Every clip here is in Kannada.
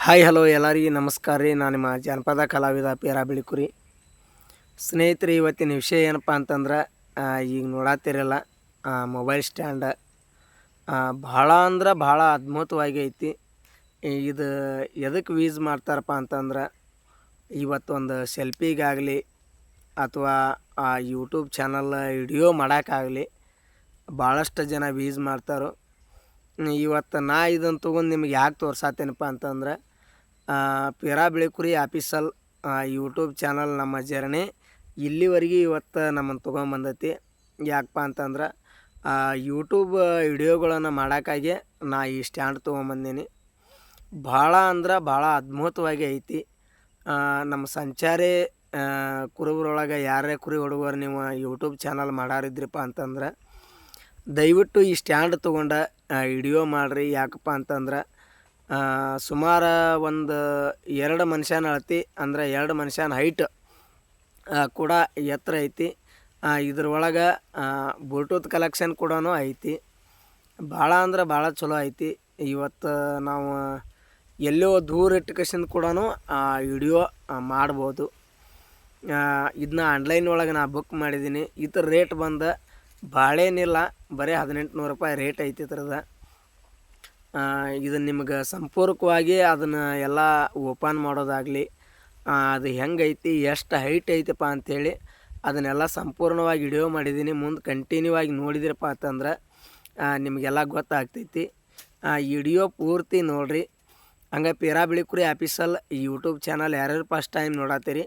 ಹಾಯ್ ಹಲೋ ಎಲ್ಲರಿಗೂ ನಮಸ್ಕಾರ ರೀ. ನಾನು ನಿಮ್ಮ ಜಾನಪದ ಕಲಾವಿದ ಪೇರಾ ಬಿಳಿಕುರಿ. ಸ್ನೇಹಿತರೆ, ಇವತ್ತಿನ ವಿಷಯ ಏನಪ್ಪ ಅಂತಂದ್ರೆ ಈಗ ನೋಡತ್ತಿರಲ್ಲ ಮೊಬೈಲ್ ಸ್ಟ್ಯಾಂಡ ಭಾಳ ಅಂದ್ರೆ ಭಾಳ ಅದ್ಭುತವಾಗಿ ಐತಿ. ಇದು ಎದಕ್ಕೆ ಯೂಸ್ ಮಾಡ್ತಾರಪ್ಪ ಅಂತಂದ್ರೆ ಇವತ್ತೊಂದು ಸೆಲ್ಫಿಗಾಗಲಿ ಅಥವಾ ಯೂಟ್ಯೂಬ್ ಚಾನಲ್ ವಿಡಿಯೋ ಮಾಡೋಕ್ಕಾಗಲಿ ಭಾಳಷ್ಟು ಜನ ಯೂಸ್ ಮಾಡ್ತಾರೋ. ಇವತ್ತು ನಾ ಇದನ್ನು ತೊಗೊಂಡು ನಿಮ್ಗೆ ಯಾಕೆ ತೋರ್ಸಾತೇನಪ್ಪ ಅಂತಂದ್ರೆ ಪೇರಾ ಬಿಳಿಕುರಿ ಆಫೀಸಲ್ ಯೂಟ್ಯೂಬ್ ಚಾನಲ್ ನಮ್ಮ ಜರ್ನಿ ಇಲ್ಲಿವರೆಗೆ ಇವತ್ತು ನಮ್ಮನ್ನು ತೊಗೊಂಬಂದೈತಿ. ಯಾಕಪ್ಪ ಅಂತಂದ್ರೆ ಯೂಟ್ಯೂಬ್ ವಿಡಿಯೋಗಳನ್ನು ಮಾಡೋಕ್ಕಾಗಿ ನಾ ಈ ಸ್ಟ್ಯಾಂಡ್ ತೊಗೊಂಬಂದೀನಿ. ಭಾಳ ಅಂದ್ರೆ ಭಾಳ ಅದ್ಭುತವಾಗಿ ಐತಿ. ನಮ್ಮ ಸಂಚಾರಿ ಕುರುಬರೊಳಗೆ ಯಾರೇ ಕುರಿ ಹುಡುಗರು ನೀವು ಯೂಟ್ಯೂಬ್ ಚಾನಲ್ ಮಾಡಾರಿದ್ರಪ್ಪ ಅಂತಂದ್ರೆ ದಯವಿಟ್ಟು ಈ ಸ್ಟ್ಯಾಂಡ್ ತೊಗೊಂಡು ವಿಡಿಯೋ ಮಾಡಿರಿ. ಯಾಕಪ್ಪ ಅಂತಂದ್ರೆ ಸುಮಾರು ಒಂದು 2 ಮನುಷ್ಯನ ಅಳತೆ ಅಂದ್ರೆ 2 ಮನುಷ್ಯನ ಹೈಟ್ ಕೂಡ ಎತ್ತರ ಐತಿ. ಇದ್ರೊಳಗೆ ಬ್ಲೂಟೂತ್ ಕಲೆಕ್ಷನ್ ಕೂಡ ಐತಿ. ಭಾಳ ಅಂದ್ರೆ ಭಾಳ ಚಲೋ ಐತಿ. ಇವತ್ತು ನಾವು ಎಲ್ಲೋ ದೂರ ಇಟ್ಕೇಸಿಂದ ಕೂಡ ವಿಡಿಯೋ ಮಾಡ್ಬೋದು. ಇದನ್ನ ಆನ್ಲೈನ್ ಒಳಗೆ ನಾ ಬುಕ್ ಮಾಡಿದ್ದೀನಿ. ಇದ್ರ ರೇಟ್ ಬಂದು ಭಾಳೇನಿಲ್ಲ, ಬರೀ 1800 ರೂಪಾಯಿ ರೇಟ್ ಐತಿ ಇದ್ರದ್ದು. ಇದು ನಿಮ್ಗೆ ಸಂಪೂರ್ಣವಾಗಿ ಅದನ್ನು ಎಲ್ಲ ಓಪನ್ ಮಾಡೋದಾಗಲಿ ಅದು ಹೆಂಗೈತಿ, ಎಷ್ಟು ಹೈಟ್ ಐತಪ್ಪ ಅಂಥೇಳಿ ಅದನ್ನೆಲ್ಲ ಸಂಪೂರ್ಣವಾಗಿ ವಿಡಿಯೋ ಮಾಡಿದ್ದೀನಿ. ಮುಂದೆ ಕಂಟಿನ್ಯೂ ಆಗಿ ನೋಡಿದಿರಪ್ಪ ಅಂತಂದ್ರೆ ನಿಮಗೆಲ್ಲ ಗೊತ್ತಾಗ್ತೈತಿ. ಈ ವಿಡಿಯೋ ಪೂರ್ತಿ ನೋಡಿರಿ. ಹಂಗೆ ಪೇರಾ ಬಿಳಿಕುರಿ ಆಫೀಸಲ್ ಯೂಟ್ಯೂಬ್ ಚಾನಲ್ ಯಾರ್ಯಾರು ಫಸ್ಟ್ ಟೈಮ್ ನೋಡತ್ತೀರಿ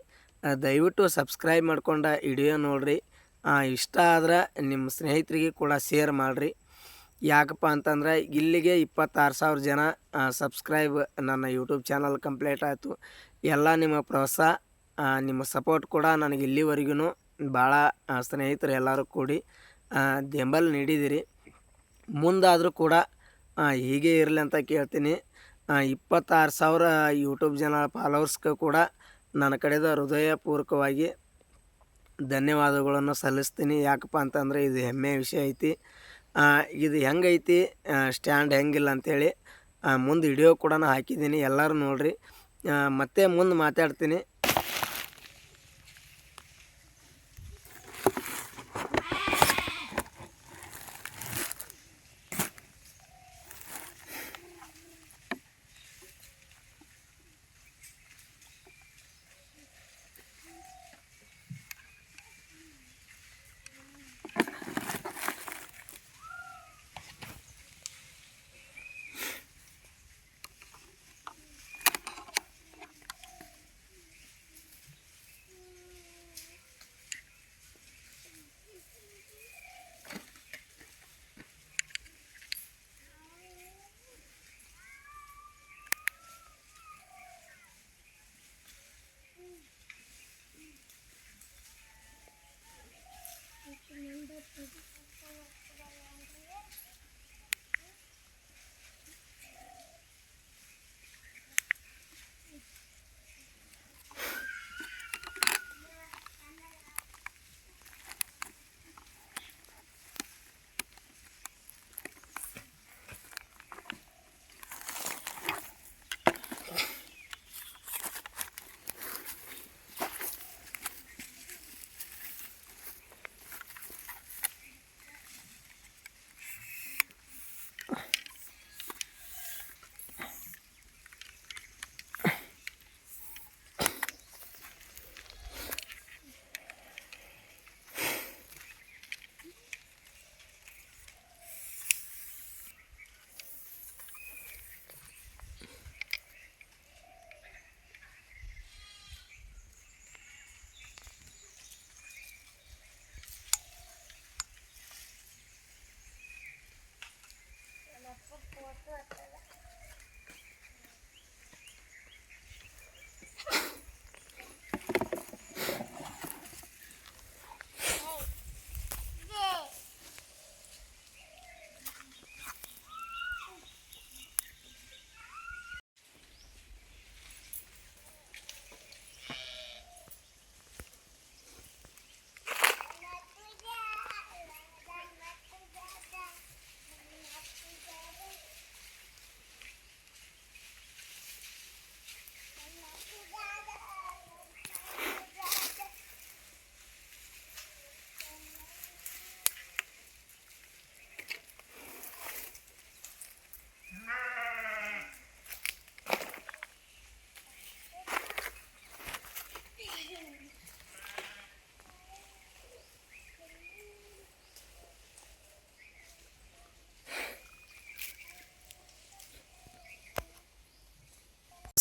ದಯವಿಟ್ಟು ಸಬ್ಸ್ಕ್ರೈಬ್ ಮಾಡ್ಕೊಂಡು ವಿಡಿಯೋ ನೋಡಿರಿ. ಇಷ್ಟ ಆದ್ರೆ ನಿಮ್ಮ ಸ್ನೇಹಿತರಿಗೆ ಕೂಡ ಶೇರ್ ಮಾಡಿರಿ. ಯಾಕಪ್ಪ ಅಂತಂದ್ರೆ ಇಲ್ಲಿಗೆ 26,000 ಜನ ಸಬ್ಸ್ಕ್ರೈಬ್ ನನ್ನ ಯೂಟ್ಯೂಬ್ ಚಾನಲ್ ಕಂಪ್ಲೀಟ್ ಆಯಿತು. ಎಲ್ಲ ನಿಮ್ಮ ಪ್ರೋತ್ಸಾಹ ನಿಮ್ಮ ಸಪೋರ್ಟ್ ಕೂಡ ನನಗೆ ಇಲ್ಲಿವರೆಗೂ ಭಾಳ ಸ್ನೇಹಿತರು ಎಲ್ಲರೂ ಕೂಡಿ ಬೆಂಬಲ ನೀಡಿದಿರಿ. ಮುಂದಾದರೂ ಕೂಡ ಹೀಗೆ ಇರಲಿ ಅಂತ ಕೇಳ್ತೀನಿ. 26,000 ಯೂಟ್ಯೂಬ್ ಜನ ಫಾಲೋವರ್ಸ್ಗೆ ಕೂಡ ನನ್ನ ಕಡೆದ ಹೃದಯಪೂರ್ವಕವಾಗಿ ಧನ್ಯವಾದಗಳನ್ನು ಸಲ್ಲಿಸ್ತೀನಿ. ಯಾಕಪ್ಪ ಅಂತಂದರೆ ಇದು ಹೆಮ್ಮೆಯ ವಿಷಯ ಐತಿ. ಇದು ಹೆಂಗೈತಿ ಸ್ಟ್ಯಾಂಡ್ ಹೆಂಗಿಲ್ಲ ಅಂಥೇಳಿ ಮುಂದೆ ವಿಡಿಯೋ ಕೂಡ ಹಾಕಿದ್ದೀನಿ, ಎಲ್ಲರೂ ನೋಡಿರಿ. ಮತ್ತೆ ಮುಂದೆ ಮಾತಾಡ್ತೀನಿ.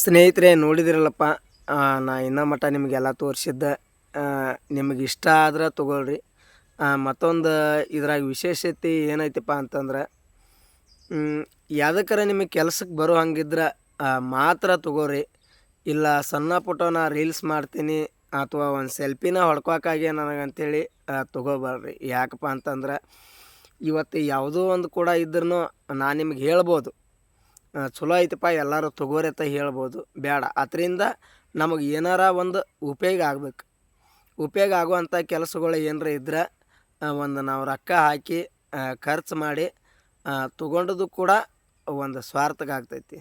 ಸ್ನೇಹಿತರೆ ನೋಡಿದಿರಲ್ಲಪ್ಪ, ನಾ ಇನ್ನೂ ಮಟ್ಟ ನಿಮಗೆಲ್ಲ ತೋರಿಸಿದ್ದೆ. ನಿಮಗೆ ಇಷ್ಟ ಆದ್ರೆ ತೊಗೊಳ್ರಿ. ಮತ್ತೊಂದು ಇದ್ರಾಗ ವಿಶೇಷತೆ ಏನೈತಪ್ಪ ಅಂತಂದ್ರೆ, ಯಾವ್ದಕ್ಕಾರ ನಿಮಗೆ ಕೆಲ್ಸಕ್ಕೆ ಬರೋ ಹಂಗಿದ್ರೆ ಮಾತ್ರ ತೊಗೋರಿ. ಇಲ್ಲ ಸಣ್ಣ ಪುಟ್ಟ ನಾ ರೀಲ್ಸ್ ಮಾಡ್ತೀನಿ ಅಥವಾ ಒಂದು ಸೆಲ್ಫಿನ ಹೊಡ್ಕೋಕ್ಕಾಗಿ ನನಗಂತೇಳಿ ತೊಗೋಬೇಡ್ರಿ. ಯಾಕಪ್ಪ ಅಂತಂದ್ರೆ ಇವತ್ತು ಯಾವುದೋ ಒಂದು ಕೂಡ ಇದ್ರೂ ನಾನು ನಿಮ್ಗೆ ಹೇಳ್ಬೋದು, ಚಲೋ ಐತಪ್ಪ ಎಲ್ಲರೂ ತೊಗೋರಿ ಅಂತ ಹೇಳ್ಬೋದು. ಬೇಡ, ಅದರಿಂದ ನಮಗೆ ಏನಾರ ಒಂದು ಉಪಯೋಗ ಆಗ್ಬೇಕು. ಉಪಯೋಗ ಆಗುವಂಥ ಕೆಲಸಗಳು ಏನರ ಇದ್ರೆ ಒಂದು ನಾವು ರೊಕ್ಕ ಹಾಕಿ ಖರ್ಚು ಮಾಡಿ ತೊಗೊಂಡದ್ದು ಕೂಡ ಒಂದು ಸ್ವಾರ್ಥಕ್ಕೆ ಆಗ್ತೈತಿ.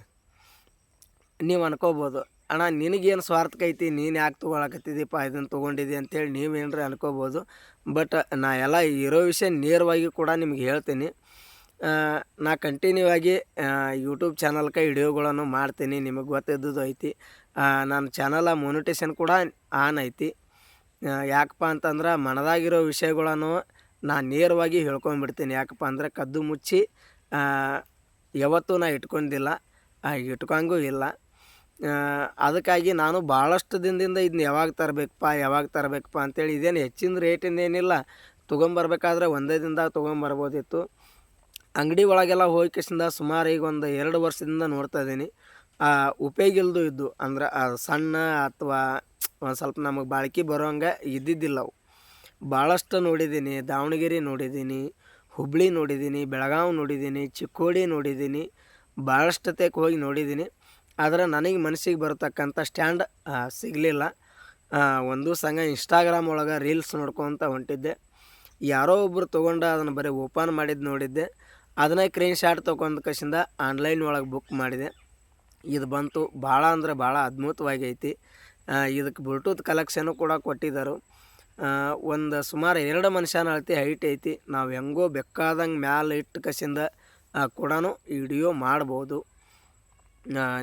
ನೀವು ಅನ್ಕೋಬೋದು, ಅಣ್ಣ ನಿನಗೇನು ಸ್ವಾರ್ಥಕ್ಕೆ ಐತಿ, ನೀನು ಯಾಕೆ ತೊಗೊಳಕತ್ತಿದ್ದೀಪ್ಪ ಇದನ್ನು ತೊಗೊಂಡಿದ್ದಿ ಅಂತೇಳಿ ನೀವೇನ್ರಿ ಅನ್ಕೋಬೋದು. ಬಟ್ ನಾ ಎಲ್ಲ ಇರೋ ವಿಷಯ ನೇರವಾಗಿ ಕೂಡ ನಿಮ್ಗೆ ಹೇಳ್ತೀನಿ. ನಾ ಕಂಟಿನ್ಯೂ ಆಗಿ ಯೂಟ್ಯೂಬ್ ಚಾನಲ್ಗೆ ವಿಡಿಯೋಗಳನ್ನು ಮಾಡ್ತೀನಿ, ನಿಮಗೆ ಗೊತ್ತಿದ್ದದ್ದು ಐತಿ. ನನ್ನ ಚಾನಲ ಮೊನಿಟೇಷನ್ ಕೂಡ ಆನ್ ಐತಿ. ಯಾಕಪ್ಪ ಅಂತಂದ್ರೆ ಮನದಾಗಿರೋ ವಿಷಯಗಳನ್ನು ನಾನು ನೇರವಾಗಿ ಹೇಳ್ಕೊಂಬಿಡ್ತೀನಿ. ಯಾಕಪ್ಪ ಅಂದ್ರೆ ಕದ್ದು ಮುಚ್ಚಿ ಯಾವತ್ತೂ ನಾ ಇಟ್ಕೊಂಡಿಲ್ಲ, ಇಟ್ಕೊಂಗೂ ಇಲ್ಲ. ಅದಕ್ಕಾಗಿ ನಾನು ಭಾಳಷ್ಟು ದಿನದಿಂದ ಇದನ್ನ ಯಾವಾಗ ತರಬೇಕಪ್ಪ ಅಂತೇಳಿ, ಇದೇನು ಹೆಚ್ಚಿನ ರೇಟಿಂದೇನಿಲ್ಲ. ತೊಗೊಂಬರ್ಬೇಕಾದ್ರೆ ಒಂದೇ ದಿನದಾಗ ತೊಗೊಂಬರ್ಬೋದಿತ್ತು. ಅಂಗಡಿ ಒಳಗೆಲ್ಲ ಹೋಗಿಕೆಸಿಂದ ಸುಮಾರು ಈಗ ಒಂದು 2 ವರ್ಷದಿಂದ ನೋಡ್ತಾ ಇದ್ದೀನಿ. ಉಪಯೋಗ ಇಲ್ದು ಇದ್ದು ಅಂದ್ರೆ ಸಣ್ಣ ಅಥವಾ ಒಂದು ಸ್ವಲ್ಪ ನಮಗೆ ಬಾಳಿಕೆ ಬರೋಂಗೆ ಇದ್ದಿದ್ದಿಲ್ಲ ಅವು. ಭಾಳಷ್ಟು ನೋಡಿದ್ದೀನಿ. ದಾವಣಗೆರೆ ನೋಡಿದ್ದೀನಿ, ಹುಬ್ಬಳ್ಳಿ ನೋಡಿದ್ದೀನಿ, ಬೆಳಗಾವಿ ನೋಡಿದ್ದೀನಿ, ಚಿಕ್ಕೋಡಿ ನೋಡಿದ್ದೀನಿ, ಭಾಳಷ್ಟತೆಗೆ ಹೋಗಿ ನೋಡಿದ್ದೀನಿ. ಆದರೆ ನನಗೆ ಮನಸ್ಸಿಗೆ ಬರತಕ್ಕಂಥ ಸ್ಟ್ಯಾಂಡ್ ಸಿಗಲಿಲ್ಲ. ಒಂದು ಸಂಘ ಇನ್ಸ್ಟಾಗ್ರಾಮ್ ಒಳಗೆ ರೀಲ್ಸ್ ನೋಡ್ಕೊತ ಹೊಂಟಿದ್ದೆ. ಯಾರೋ ಒಬ್ಬರು ತೊಗೊಂಡು ಅದನ್ನು ಬರೀ ಓಪನ್ ಮಾಡಿದ್ದು ನೋಡಿದ್ದೆ. ಅದನ್ನ ಸ್ಕ್ರೀನ್ ಶಾಟ್ ತೊಗೊಂಡು ಕಸಿಂದ ಆನ್ಲೈನ್ ಒಳಗೆ ಬುಕ್ ಮಾಡಿದೆ. ಇದು ಬಂತು. ಭಾಳ ಅಂದ್ರೆ ಭಾಳ ಅದ್ಭುತವಾಗಿ ಐತಿ. ಇದಕ್ಕೆ ಬ್ಲೂಟೂತ್ ಕಲೆಕ್ಷನು ಕೂಡ ಕೊಟ್ಟಿದ್ದರು. ಒಂದು ಸುಮಾರು 2 ಮನುಷ್ಯನ ಅಳತೆ ಹೈಟ್ ಐತಿ. ನಾವು ಹೆಂಗೋ ಬೇಕಾದಂಗೆ ಮ್ಯಾಲೆ ಇಟ್ಟು ಕಸಿಂದ ಕೂಡ ವಿಡಿಯೋ ಮಾಡ್ಬೋದು.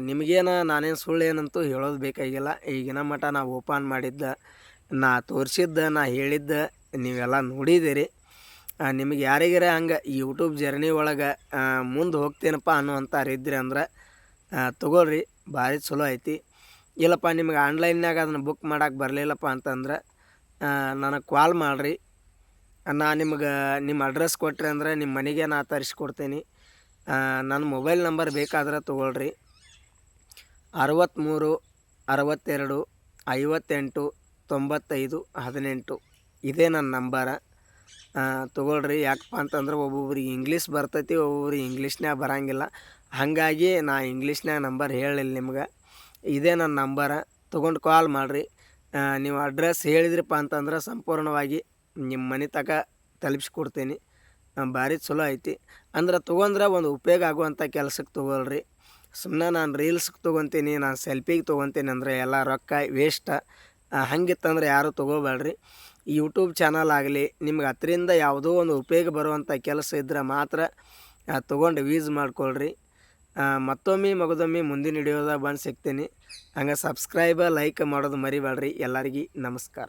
ನಿಮಗೇನು ನಾನೇನು ಸುಳ್ಳು ಏನಂತೂ ಹೇಳೋದು ಬೇಕಾಗಿಲ್ಲ. ಈಗಿನ ಮಟ್ಟ ನಾವು ಓಪನ್ ಮಾಡಿದ್ದ, ನಾ ತೋರಿಸಿದ್ದ, ನಾ ಹೇಳಿದ್ದ ನೀವೆಲ್ಲ ನೋಡಿದ್ದೀರಿ. ನಿಮಗೆ ಯಾರಿಗಾರ ಹಂಗೆ ಯೂಟ್ಯೂಬ್ ಜರ್ನಿ ಒಳಗೆ ಮುಂದೆ ಹೋಗ್ತೀನಪ್ಪ ಅನ್ನುವಂಥವ್ರು ಇದ್ರಿ ಅಂದ್ರೆ ತೊಗೊಳ್ರಿ, ಭಾರಿ ಚಲೋ ಐತಿ. ಇಲ್ಲಪ್ಪ ನಿಮಗೆ ಆನ್ಲೈನ್ಯಾಗ ಅದನ್ನು ಬುಕ್ ಮಾಡೋಕೆ ಬರಲಿಲ್ಲಪ್ಪ ಅಂತಂದ್ರೆ ನನಗೆ ಕಾಲ್ ಮಾಡಿರಿ. ನಾನು ನಿಮ್ಗೆ ನಿಮ್ಮ ಅಡ್ರೆಸ್ ಕೊಟ್ರಿ ಅಂದ್ರೆ ನಿಮ್ಮ ಮನೆಗೆ ನಾ ತರಿಸ್ಕೊಡ್ತೀನಿ. ನನ್ನ ಮೊಬೈಲ್ ನಂಬರ್ ಬೇಕಾದ್ರೆ ತೊಗೊಳ್ರಿ. 63 62 58 95 18 ಇದೇ ನನ್ನ ನಂಬರ. ತೊಗೊಳ್ರಿ. ಯಾಕಪ್ಪ ಅಂತಂದ್ರೆ ಒಬ್ಬೊಬ್ರಿಗೆ ಇಂಗ್ಲೀಷ್ ಬರ್ತೈತಿ, ಒಬ್ಬೊಬ್ರಿಗೆ ಇಂಗ್ಲೀಷ್ನ್ಯಾಗ ಬರೋಂಗಿಲ್ಲ. ಹಾಗಾಗಿ ನಾ ಇಂಗ್ಲೀಷ್ನ್ಯಾಗ ನಂಬರ್ ಹೇಳಿಲ್ಲ ನಿಮ್ಗೆ. ಇದೇ ನನ್ನ ನಂಬರ. ತೊಗೊಂಡು ಕಾಲ್ ಮಾಡಿರಿ. ನೀವು ಅಡ್ರೆಸ್ ಹೇಳಿದ್ರಪ್ಪ ಅಂತಂದ್ರೆ ಸಂಪೂರ್ಣವಾಗಿ ನಿಮ್ಮ ಮನೆ ತನಕ ತಲುಪಿಸ್ಕೊಡ್ತೀನಿ. ಭಾರಿ ಚಲೋ ಐತಿ. ಅಂದ್ರೆ ತೊಗೊಂಡ್ರೆ ಒಂದು ಉಪಯೋಗ ಆಗುವಂಥ ಕೆಲ್ಸಕ್ಕೆ ತೊಗೊಳ್ರಿ. ಸುಮ್ಮನೆ ನಾನು ರೀಲ್ಸ್ಗೆ ತೊಗೊತೀನಿ, ನಾನು ಸೆಲ್ಫಿಗೆ ತೊಗೊತೀನಿ ಅಂದರೆ ಎಲ್ಲ ರೊಕ್ಕ ವೇಸ್ಟ್. ಹಂಗಿತ್ತಂದ್ರೆ ಯಾರೂ ತೊಗೋಬೇಡ್ರಿ. ಯೂಟ್ಯೂಬ್ ಚಾನಲ್ ಆಗಲಿ ನಿಮ್ಗೆ ಅದರಿಂದ ಯಾವುದೋ ಒಂದು ಉಪಯೋಗ ಬರುವಂಥ ಕೆಲಸ ಇದ್ದರೆ ಮಾತ್ರ ತೊಗೊಂಡು ಯೂಸ್ ಮಾಡ್ಕೊಳ್ರಿ. ಮತ್ತೊಮ್ಮೆ ಮಗದೊಮ್ಮೆ ಮುಂದಿನ ವಿಡಿಯೋದಾಗ ಬಂದು ಸಿಗ್ತೀನಿ. ಹಂಗೆ ಸಬ್ಸ್ಕ್ರೈಬ್ ಲೈಕ್ ಮಾಡೋದು ಮರಿಬೇಡ್ರಿ. ಎಲ್ಲರಿಗೂ ನಮಸ್ಕಾರ.